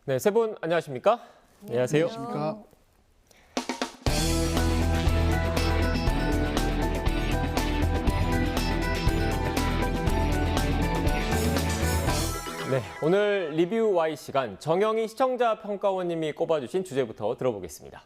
네, 세 분 안녕하십니까? 안녕하세요. 안녕하십니까? 네, 오늘 리뷰 Y 시간 정영희 시청자 평가원님이 꼽아주신 주제부터 들어보겠습니다.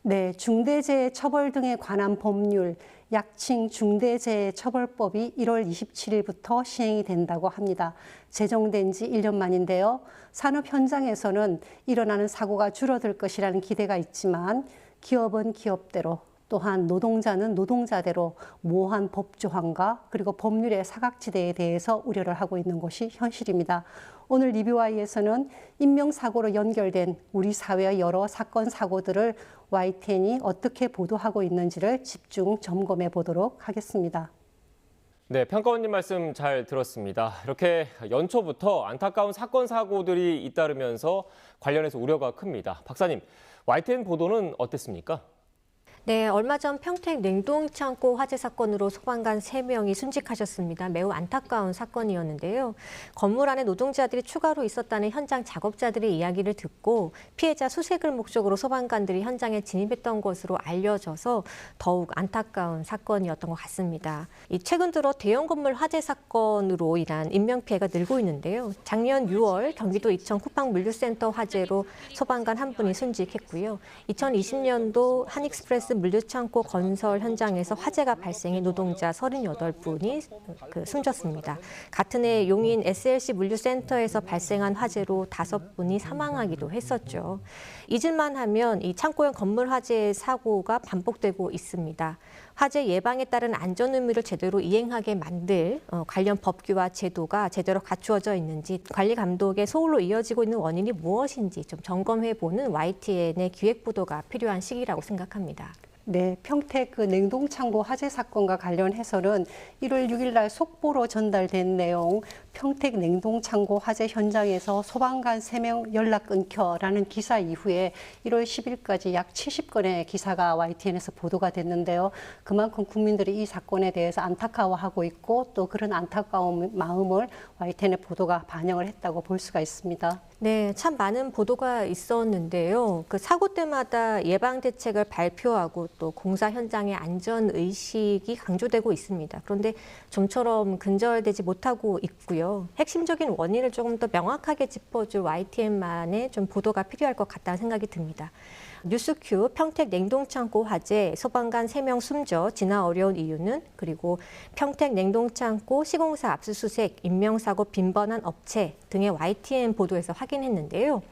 네, 중대재해처벌 등에 관한 법률, 약칭 중대재해처벌법이 1월 27일부터 시행이 된다고 합니다. 제정된 지 1년 만인데요. 산업 현장에서는 일어나는 사고가 줄어들 것이라는 기대가 있지만 기업은 기업대로 또한 노동자는 노동자대로 모호한 법 조항과 그리고 법률의 사각지대에 대해서 우려를 하고 있는 것이 현실입니다. 오늘 리뷰와이에서는 인명사고로 연결된 우리 사회의 여러 사건, 사고들을 YTN이 어떻게 보도하고 있는지를 집중 점검해 보도록 하겠습니다. 네, 평가원님 말씀 잘 들었습니다. 이렇게 연초부터 안타까운 사건, 사고들이 잇따르면서 관련해서 우려가 큽니다. 박사님, YTN 보도는 어땠습니까? 네, 얼마 전 평택 냉동창고 화재 사건으로 소방관 3명이 순직하셨습니다. 매우 안타까운 사건이었는데요. 건물 안에 노동자들이 추가로 있었다는 현장 작업자들의 이야기를 듣고 피해자 수색을 목적으로 소방관들이 현장에 진입했던 것으로 알려져서 더욱 안타까운 사건이었던 것 같습니다. 최근 들어 대형 건물 화재 사건으로 인한 인명피해가 늘고 있는데요. 작년 6월 경기도 이천 쿠팡물류센터 화재로 소방관 한 분이 순직했고요. 2020년도 한익스프레스 물류창고 건설 현장에서 화재가 발생해 노동자 38분이 숨졌습니다. 같은 해 용인 SLC 물류센터에서 발생한 화재로 5분이 사망하기도 했었죠. 잊을만 하면 이 창고형 건물 화재 사고가 반복되고 있습니다. 화재 예방에 따른 안전 의무를 제대로 이행하게 만들 관련 법규와 제도가 제대로 갖추어져 있는지 관리 감독의 소홀로 이어지고 있는 원인이 무엇인지 좀 점검해보는 YTN의 기획 보도가 필요한 시기라고 생각합니다. 네, 평택 냉동창고 화재 사건과 관련해서는 1월 6일 날 속보로 전달된 내용, 평택 냉동창고 화재 현장에서 소방관 3명 연락 끊겨라는 기사 이후에 1월 10일까지 약 70건의 기사가 YTN에서 보도가 됐는데요. 그만큼 국민들이 이 사건에 대해서 안타까워하고 있고 또 그런 안타까운 마음을 YTN의 보도가 반영을 했다고 볼 수가 있습니다. 네, 참 많은 보도가 있었는데요. 그 사고 때마다 예방 대책을 발표하고 또 공사 현장의 안전 의식이 강조되고 있습니다. 그런데 좀처럼 근절되지 못하고 있고요. 핵심적인 원인을 조금 더 명확하게 짚어줄 YTN만의 좀 보도가 필요할 것 같다는 생각이 듭니다. 뉴스큐 평택 냉동창고 화재 소방관 3명 숨져 진화 어려운 이유는 그리고 평택 냉동창고 시공사 압수수색 인명사고 빈번한 업체 등의 YTN 보도에서 확인했는데요.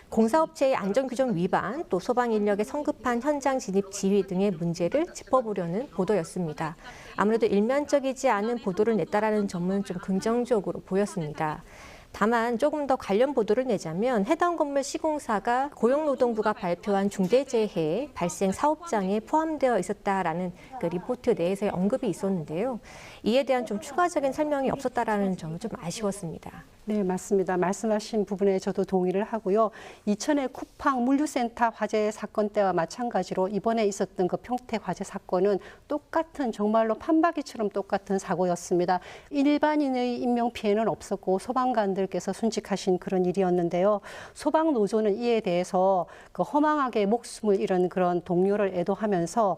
공사업체의 안전규정 위반, 또 소방인력의 성급한 현장 진입 지휘 등의 문제를 짚어보려는 보도였습니다. 아무래도 일면적이지 않은 보도를 냈다라는 점은 좀 긍정적으로 보였습니다. 다만 조금 더 관련 보도를 내자면 해당 건물 시공사가 고용노동부가 발표한 중대재해 발생 사업장에 포함되어 있었다라는 그 리포트 내에서의 언급이 있었는데요. 이에 대한 좀 추가적인 설명이 없었다라는 점은 좀 아쉬웠습니다. 네, 맞습니다. 말씀하신 부분에 저도 동의를 하고요. 이천의 쿠팡 물류센터 화재 사건 때와 마찬가지로 이번에 있었던 그 평택 화재 사건은 똑같은 정말로 판박이처럼 똑같은 사고였습니다. 일반인의 인명피해는 없었고 소방관들께서 순직하신 그런 일이었는데요. 소방노조는 이에 대해서 그 허망하게 목숨을 잃은 그런 동료를 애도하면서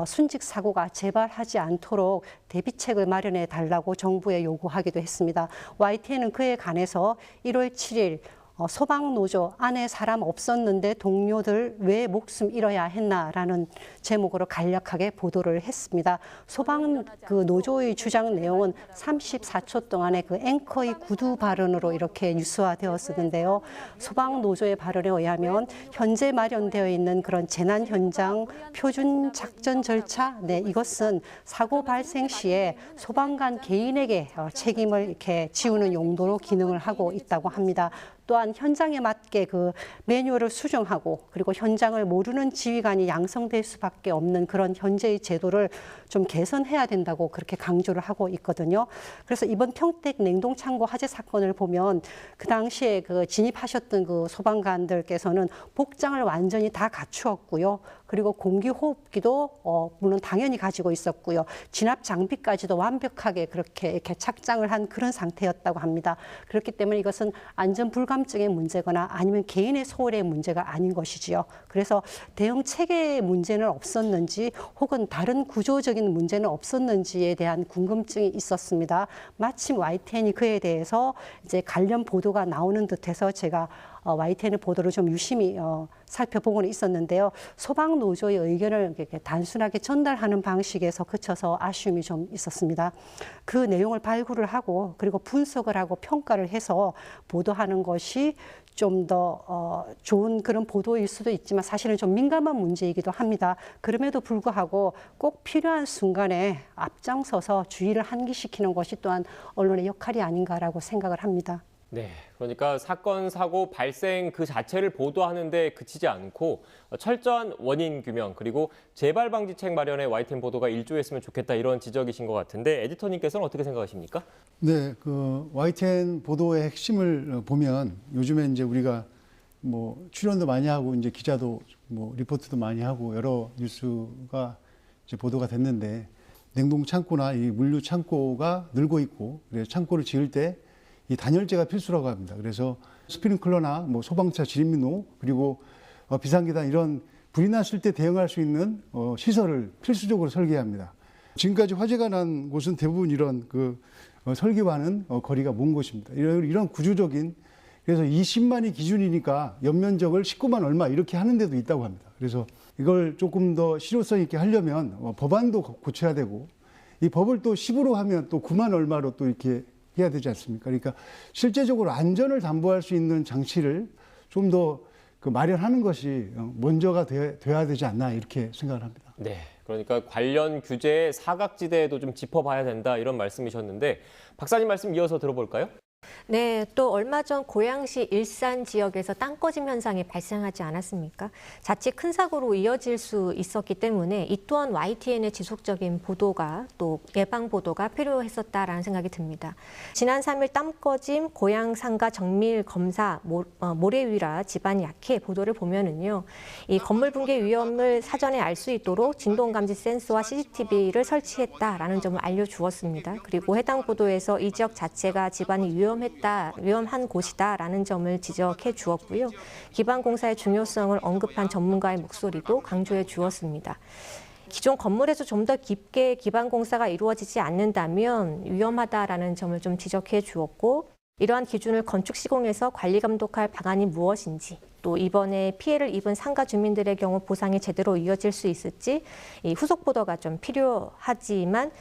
순직 사고가 재발하지 않도록 대비책을 마련해 달라고 정부에 요구하기도 했습니다. YTN은 그에 관해서 1월 7일 소방노조 안에 사람 없었는데 동료들 왜 목숨 잃어야 했나라는 제목으로 간략하게 보도를 했습니다. 소방 그 노조의 주장 내용은 34초 동안의 그 앵커의 구두 발언으로 이렇게 뉴스화되었었는데요. 소방노조의 발언에 의하면 현재 마련되어 있는 그런 재난 현장 표준 작전 절차, 네, 이것은 사고 발생 시에 소방관 개인에게 책임을 이렇게 지우는 용도로 기능을 하고 있다고 합니다. 또한 현장에 맞게 그 매뉴얼을 수정하고 그리고 현장을 모르는 지휘관이 양성될 수밖에 없는 그런 현재의 제도를 좀 개선해야 된다고 그렇게 강조를 하고 있거든요. 그래서 이번 평택 냉동창고 화재 사건을 보면 그 당시에 그 진입하셨던 그 소방관들께서는 복장을 완전히 다 갖추었고요. 그리고 공기호흡기도 물론 당연히 가지고 있었고요. 진압 장비까지도 완벽하게 그렇게 이렇게 착장을 한 그런 상태였다고 합니다. 그렇기 때문에 이것은 안전 불감증의 문제거나 아니면 개인의 소홀의 문제가 아닌 것이지요. 그래서 대응 체계의 문제는 없었는지 혹은 다른 구조적인 문제는 없었는지에 대한 궁금증이 있었습니다. 마침 YTN이 그에 대해서 이제 관련 보도가 나오는 듯해서 제가 YTN의 보도를 좀 유심히 살펴보고는 있었는데요. 소방노조의 의견을 이렇게 단순하게 전달하는 방식에서 그쳐서 아쉬움이 좀 있었습니다. 그 내용을 발굴을 하고 그리고 분석을 하고 평가를 해서 보도하는 것이 좀 더 좋은 그런 보도일 수도 있지만 사실은 좀 민감한 문제이기도 합니다. 그럼에도 불구하고 꼭 필요한 순간에 앞장서서 주의를 환기시키는 것이 또한 언론의 역할이 아닌가라고 생각을 합니다. 네, 그러니까 사건, 사고 발생 그 자체를 보도하는 데 그치지 않고 철저한 원인 규명 그리고 재발 방지책 마련에 YTN 보도가 일조했으면 좋겠다 이런 지적이신 것 같은데 에디터님께서는 어떻게 생각하십니까? 네, 그 YTN 보도의 핵심을 보면 요즘에 이제 우리가 뭐 출연도 많이 하고 이제 기자도 뭐 리포트도 많이 하고 여러 뉴스가 이제 보도가 됐는데 냉동 창고나 이 물류 창고가 늘고 있고 그래서 창고를 지을 때 이 단열재가 필수라고 합니다. 그래서 스프링클러나 뭐 소방차 진입로 그리고 비상계단 이런 불이 났을 때 대응할 수 있는 시설을 필수적으로 설계합니다. 지금까지 화재가 난 곳은 대부분 이런 그 설계와는 거리가 먼 곳입니다. 이런 구조적인 그래서 20만이 기준이니까 연면적을 19만 얼마 이렇게 하는 데도 있다고 합니다. 그래서 이걸 조금 더 실효성 있게 하려면 법안도 고쳐야 되고 이 법을 또 10으로 하면 또 9만 얼마로 또 이렇게 해야 되지 않습니까? 그러니까 실제적으로 안전을 담보할 수 있는 장치를 좀 더 마련하는 것이 먼저가 돼야 되지 않나 이렇게 생각을 합니다. 네, 그러니까 관련 규제의 사각지대에도 좀 짚어봐야 된다 이런 말씀이셨는데 박사님 말씀 이어서 들어볼까요? 네, 또 얼마 전 고양시 일산 지역에서 땅 꺼짐 현상이 발생하지 않았습니까? 자칫 큰 사고로 이어질 수 있었기 때문에 이 또한 YTN의 지속적인 보도가 또 예방 보도가 필요했었다라는 생각이 듭니다. 지난 3일 땅 꺼짐, 고양 상가 정밀 검사, 모래 위라 집안 약해 보도를 보면은요, 이 건물 붕괴 위험을 사전에 알 수 있도록 진동 감지 센서와 CCTV를 설치했다라는 점을 알려주었습니다. 그리고 해당 보도에서 이 지역 자체가 집안이 위험한 곳이다라는 점을 지적해 주었고요. 기반 공사의 중요성을 언급한 전문가의 목소리도 강조해 주었습니다. 기존 건물에서 좀 더 깊게 기반 공사가 이루어지지 않는다면 위험하다라는 점을 좀 지적해 주었고, 이러한 기준을 건축 시공에서 관리 감독할 방안이 무엇인지, 또 이번에 피해를 입은 상가 주민들의 경우 보상이 제대로 이어질 수 있을지 이 후속 보도가 좀 필요하지만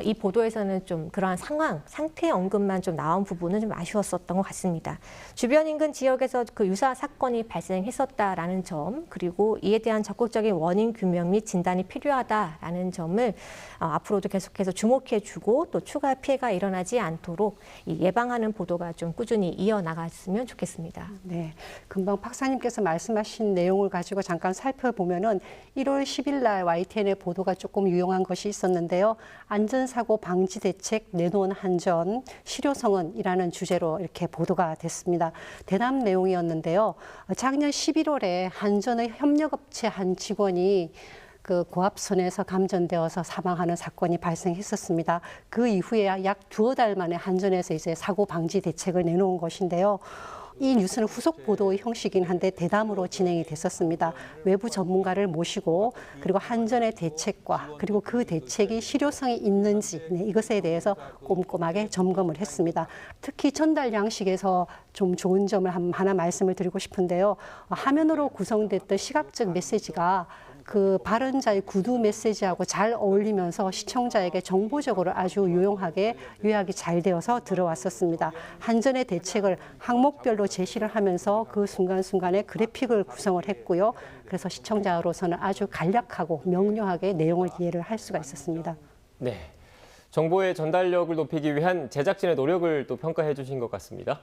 이 보도에서는 좀 그러한 상태 언급만 좀 나온 부분은 좀 아쉬웠었던 것 같습니다. 주변 인근 지역에서 그 유사한 사건이 발생했었다라는 점, 그리고 이에 대한 적극적인 원인 규명 및 진단이 필요하다라는 점을 앞으로도 계속해서 주목해주고 또 추가 피해가 일어나지 않도록 이 예방하는 보도가 좀 꾸준히 이어나갔으면 좋겠습니다. 네, 금방 박사님께서 말씀하신 내용을 가지고 잠깐 살펴보면은 1월 10일 날 YTN의 보도가 조금 유용한 것이 있었는데요. 안전사고 방지 대책 내놓은 한전 실효성은이라는 주제로 이렇게 보도가 됐습니다. 대담 내용이었는데요. 작년 11월에 한전의 협력업체 한 직원이 그 고압선에서 감전되어서 사망하는 사건이 발생했었습니다. 그 이후에 약 두어 달 만에 한전에서 이제 사고 방지 대책을 내놓은 것인데요. 이 뉴스는 후속 보도의 형식이긴 한데 대담으로 진행이 됐었습니다. 외부 전문가를 모시고 그리고 한전의 대책과 그리고 그 대책이 실효성이 있는지 이것에 대해서 꼼꼼하게 점검을 했습니다. 특히 전달 양식에서 좀 좋은 점을 하나 말씀을 드리고 싶은데요. 화면으로 구성됐던 시각적 메시지가 그 발언자의 구두 메시지하고 잘 어울리면서 시청자에게 정보적으로 아주 유용하게 요약이 잘 되어서 들어왔었습니다. 한전의 대책을 항목별로 제시를 하면서 그 순간순간에 그래픽을 구성을 했고요. 그래서 시청자로서는 아주 간략하고 명료하게 내용을 이해를 할 수가 있었습니다. 네, 정보의 전달력을 높이기 위한 제작진의 노력을 또 평가해 주신 것 같습니다.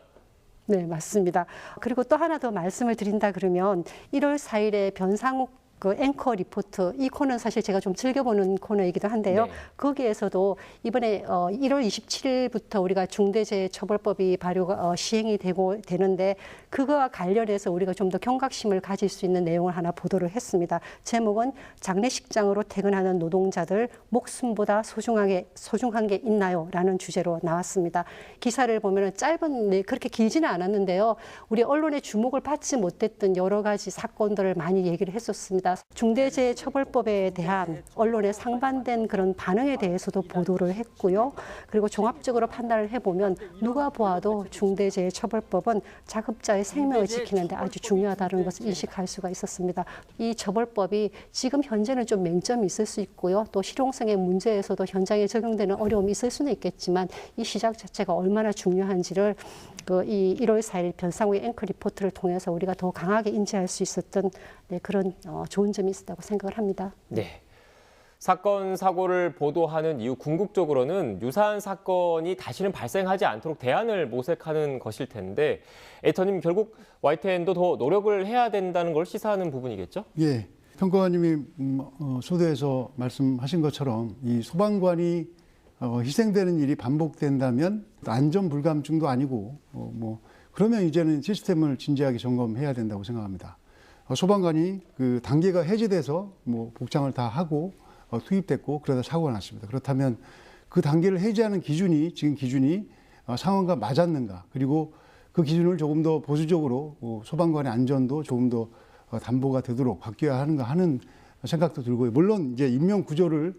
네, 맞습니다. 그리고 또 하나 더 말씀을 드린다 그러면 1월 4일에 변상욱 그 앵커 리포트 이 코너는 사실 제가 좀 즐겨보는 코너이기도 한데요. 네. 거기에서도 이번에 1월 27일부터 우리가 중대재해처벌법이 발효가 시행이 되는데 그거와 관련해서 우리가 좀 더 경각심을 가질 수 있는 내용을 하나 보도를 했습니다. 제목은 장례식장으로 퇴근하는 노동자들 목숨보다 소중한 게 있나요? 라는 주제로 나왔습니다. 기사를 보면 짧은 그렇게 길지는 않았는데요. 우리 언론의 주목을 받지 못했던 여러 가지 사건들을 많이 얘기를 했었습니다. 중대재해처벌법에 대한 언론의 상반된 그런 반응에 대해서도 보도를 했고요. 그리고 종합적으로 판단을 해보면 누가 보아도 중대재해처벌법은 자급자의 생명을 지키는 데 아주 중요하다는 것을 인식할 수가 있었습니다. 이 처벌법이 지금 현재는 좀 맹점이 있을 수 있고요. 또 실용성의 문제에서도 현장에 적용되는 어려움이 있을 수는 있겠지만 이 시작 자체가 얼마나 중요한지를 이 1월 4일 변상우의 앵커 리포트를 통해서 우리가 더 강하게 인지할 수 있었던 그런 좋은 점이 있었다고 생각을 합니다. 네. 사건, 사고를 보도하는 이유 궁극적으로는 유사한 사건이 다시는 발생하지 않도록 대안을 모색하는 것일 텐데 에디터님 결국 YTN도 더 노력을 해야 된다는 걸 시사하는 부분이겠죠? 예, 평가원님이 소도에서 말씀하신 것처럼 이 소방관이 희생되는 일이 반복된다면 안전 불감증도 아니고 그러면 이제는 시스템을 진지하게 점검해야 된다고 생각합니다. 소방관이 그 단계가 해제돼서 복장을 다 하고 투입됐고 그러다 사고가 났습니다. 그렇다면 그 단계를 해제하는 기준이 지금 기준이 상황과 맞았는가, 그리고 그 기준을 조금 더 보수적으로 소방관의 안전도 조금 더 담보가 되도록 바뀌어야 하는가 하는 생각도 들고요. 물론 이제 인명 구조를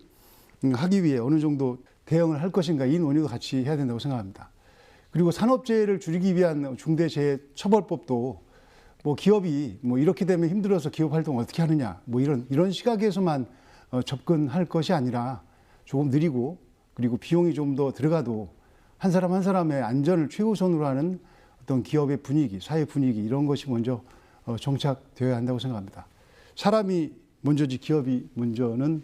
하기 위해 어느 정도 대응을 할 것인가 이 논의도 같이 해야 된다고 생각합니다. 그리고 산업재해를 줄이기 위한 중대재해처벌법도 기업이 이렇게 되면 힘들어서 기업 활동을 어떻게 하느냐 이런 시각에서만 접근할 것이 아니라 조금 느리고 그리고 비용이 좀 더 들어가도 한 사람 한 사람의 안전을 최우선으로 하는 어떤 기업의 분위기, 사회 분위기 이런 것이 먼저 정착되어야 한다고 생각합니다. 사람이 먼저지 기업이 먼저는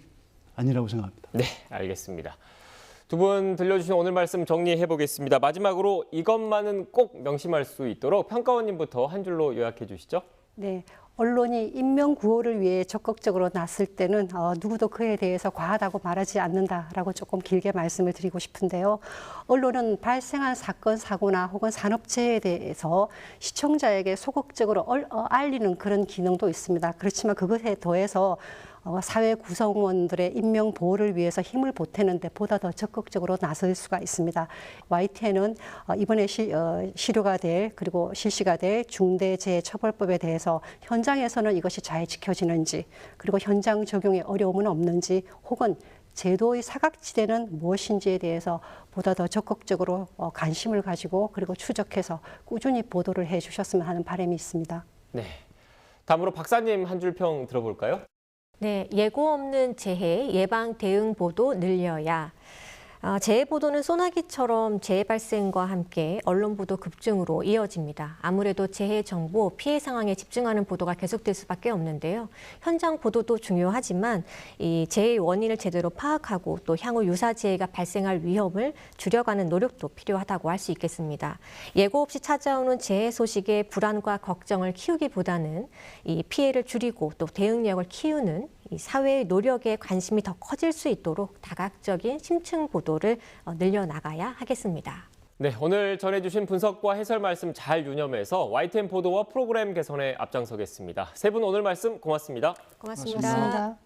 아니라고 생각합니다. 네, 알겠습니다. 두 분 들려주신 오늘 말씀 정리해 보겠습니다. 마지막으로 이것만은 꼭 명심할 수 있도록 평가원님부터 한 줄로 요약해 주시죠. 네. 언론이 인명 구호를 위해 적극적으로 나설 때는 누구도 그에 대해서 과하다고 말하지 않는다라고 조금 길게 말씀을 드리고 싶은데요. 언론은 발생한 사건, 사고나 혹은 산업재해에 대해서 시청자에게 소극적으로 알리는 그런 기능도 있습니다. 그렇지만 그것에 더해서 사회 구성원들의 인명 보호를 위해서 힘을 보태는데 보다 더 적극적으로 나설 수가 있습니다. YTN은 이번에 실효가 될 그리고 실시가 될 중대재해처벌법에 대해서 현장에서는 이것이 잘 지켜지는지, 그리고 현장 적용에 어려움은 없는지, 혹은 제도의 사각지대는 무엇인지에 대해서 보다 더 적극적으로 관심을 가지고 그리고 추적해서 꾸준히 보도를 해주셨으면 하는 바람이 있습니다. 네. 다음으로 박사님 한 줄 평 들어볼까요? 네, 예고 없는 재해, 예방 대응 보도 늘려야. 재해 보도는 소나기처럼 재해 발생과 함께 언론 보도 급증으로 이어집니다. 아무래도 재해 정보, 피해 상황에 집중하는 보도가 계속될 수밖에 없는데요. 현장 보도도 중요하지만 이 재해의 원인을 제대로 파악하고 또 향후 유사 재해가 발생할 위험을 줄여가는 노력도 필요하다고 할 수 있겠습니다. 예고 없이 찾아오는 재해 소식에 불안과 걱정을 키우기보다는 이 피해를 줄이고 또 대응력을 키우는 이 사회의 노력에 관심이 더 커질 수 있도록 다각적인 심층 보도를 늘려나가야 하겠습니다. 네, 오늘 전해주신 분석과 해설 말씀 잘 유념해서 YTN 보도와 프로그램 개선에 앞장서겠습니다. 세 분 오늘 말씀 고맙습니다. 고맙습니다. 고맙습니다.